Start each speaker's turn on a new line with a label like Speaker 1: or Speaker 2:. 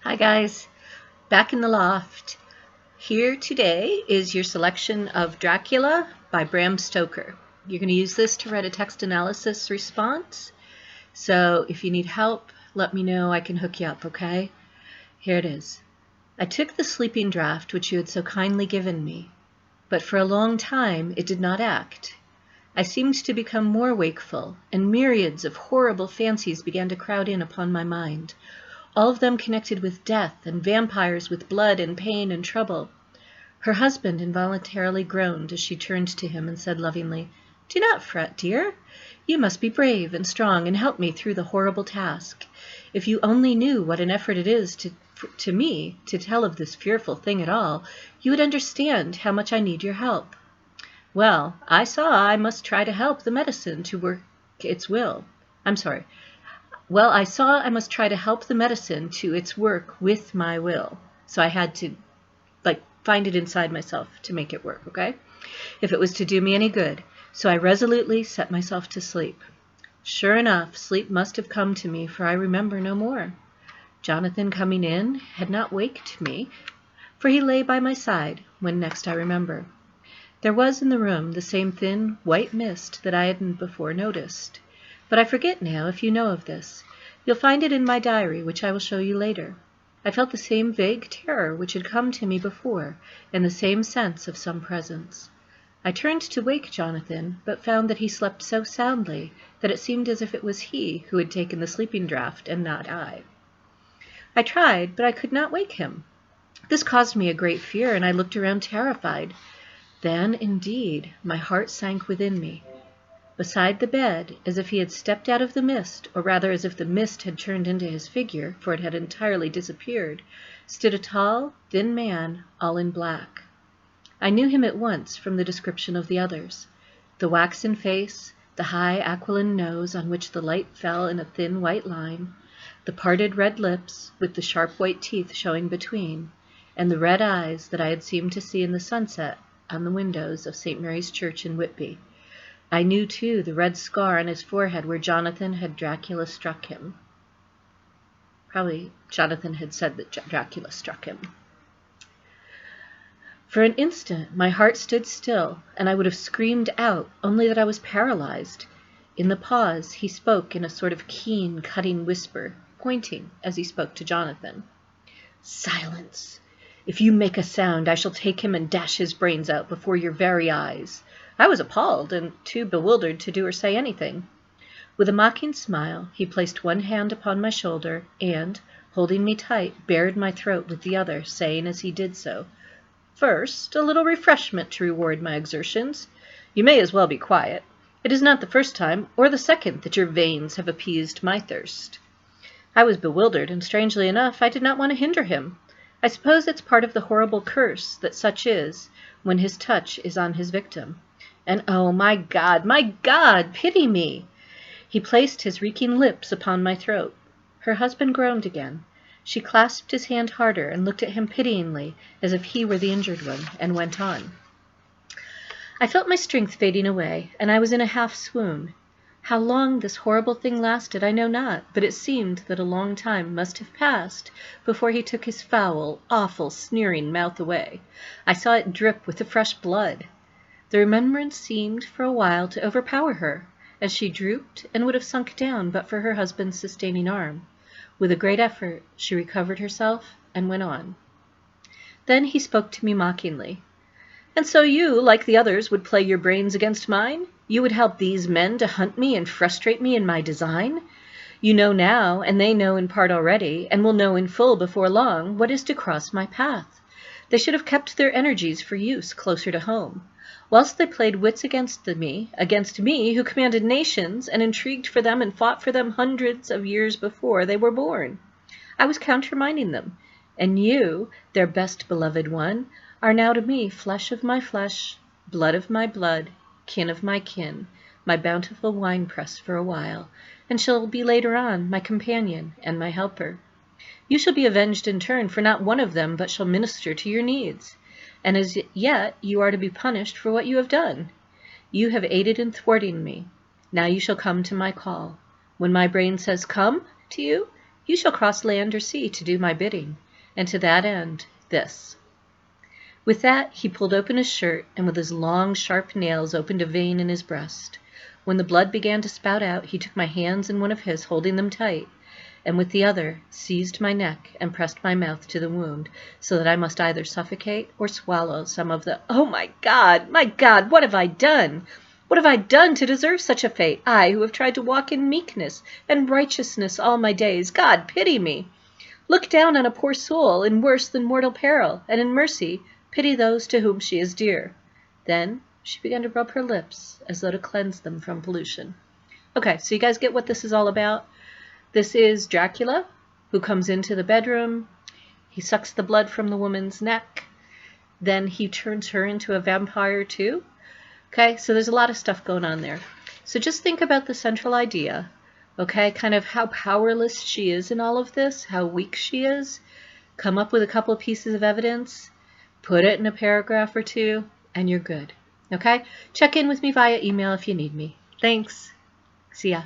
Speaker 1: Hi guys, back in the loft. Here today is your selection of Dracula by Bram Stoker. You're going to use this to write a text analysis response. So if you need help, let me know. I can hook you up, okay? Here it is. I took the sleeping draught which you had so kindly given me, but for a long time it did not act. I seemed to become more wakeful, and myriads of horrible fancies began to crowd in upon my mind, all of them connected with death and vampires, with blood and pain and trouble. Her husband involuntarily groaned as she turned to him and said lovingly, "Do not fret, dear. You must be brave and strong and help me through the horrible task. If you only knew what an effort it is to me to tell of this fearful thing at all, you would understand how much I need your help." Well, I saw I must try to help the medicine to work its will. I saw I must try to help the medicine to its work with my will. So I had to, find it inside myself to make it work, okay? If it was to do me any good. So I resolutely set myself to sleep. Sure enough, sleep must have come to me, for I remember no more. Jonathan coming in had not waked me, for he lay by my side when next I remember. There was in the room the same thin, white mist that I had before noticed. But I forget now if you know of this. You'll find it in my diary, which I will show you later. I felt the same vague terror which had come to me before, and the same sense of some presence. I turned to wake Jonathan, but found that he slept so soundly that it seemed as if it was he who had taken the sleeping draught and not I. I tried, but I could not wake him. This caused me a great fear, and I looked around terrified. Then, indeed, my heart sank within me. Beside the bed, as if he had stepped out of the mist, or rather as if the mist had turned into his figure, for it had entirely disappeared, stood a tall, thin man, all in black. I knew him at once from the description of the others. The waxen face, the high aquiline nose on which the light fell in a thin white line, the parted red lips, with the sharp white teeth showing between, and the red eyes that I had seemed to see in the sunset on the windows of St. Mary's Church in Whitby. I knew, too, the red scar on his forehead where Jonathan had Dracula struck him. Probably Jonathan had said that Dracula struck him. For an instant, my heart stood still, and I would have screamed out, only that I was paralyzed. In the pause, he spoke in a sort of keen, cutting whisper, pointing as he spoke to Jonathan. "Silence! If you make a sound, I shall take him and dash his brains out before your very eyes." I was appalled and too bewildered to do or say anything. With a mocking smile, he placed one hand upon my shoulder and, holding me tight, bared my throat with the other, saying as he did so, "First, a little refreshment to reward my exertions. You may as well be quiet. It is not the first time or the second that your veins have appeased my thirst." I was bewildered, and strangely enough, I did not want to hinder him. I suppose it's part of the horrible curse that such is when his touch is on his victim. And oh, my God, pity me! He placed his reeking lips upon my throat. Her husband groaned again. She clasped his hand harder and looked at him pityingly, as if he were the injured one, and went on. I felt my strength fading away, and I was in a half-swoon. How long this horrible thing lasted I know not, but it seemed that a long time must have passed before he took his foul, awful, sneering mouth away. I saw it drip with the fresh blood. The remembrance seemed for a while to overpower her, as she drooped and would have sunk down but for her husband's sustaining arm. With a great effort, she recovered herself and went on. Then he spoke to me mockingly. "And so you, like the others, would play your brains against mine? You would help these men to hunt me and frustrate me in my design? You know now, and they know in part already, and will know in full before long, what is to cross my path. They should have kept their energies for use closer to home. Whilst they played wits against me who commanded nations, and intrigued for them and fought for them hundreds of years before they were born. I was countermining them, and you, their best beloved one, are now to me flesh of my flesh, blood of my blood, kin of my kin, my bountiful winepress for a while, and shall be later on my companion and my helper. You shall be avenged in turn, for not one of them but shall minister to your needs. And as yet you are to be punished for what you have done. You have aided in thwarting me. Now you shall come to my call. When my brain says come to you, You shall cross land or sea to do my bidding, and to that end, this." With that he pulled open his shirt, and with his long, sharp nails opened a vein in his breast. When the blood began to spout out, he took my hands in one of his, holding them tight, and with the other seized my neck and pressed my mouth to the wound, so that I must either suffocate or swallow some of the— "Oh, my God, what have I done? What have I done to deserve such a fate? I, who have tried to walk in meekness and righteousness all my days. God, pity me! Look down on a poor soul in worse than mortal peril, and in mercy pity those to whom she is dear." Then she began to rub her lips as though to cleanse them from pollution. Okay, so you guys get what this is all about? This is Dracula, who comes into the bedroom. He sucks the blood from the woman's neck. Then he turns her into a vampire too. Okay, so there's a lot of stuff going on there. So just think about the central idea, okay, kind of how powerless she is in all of this, how weak she is. Come up with a couple pieces of evidence, put it in a paragraph or two, and you're good. Okay? Check in with me via email if you need me. Thanks. See ya.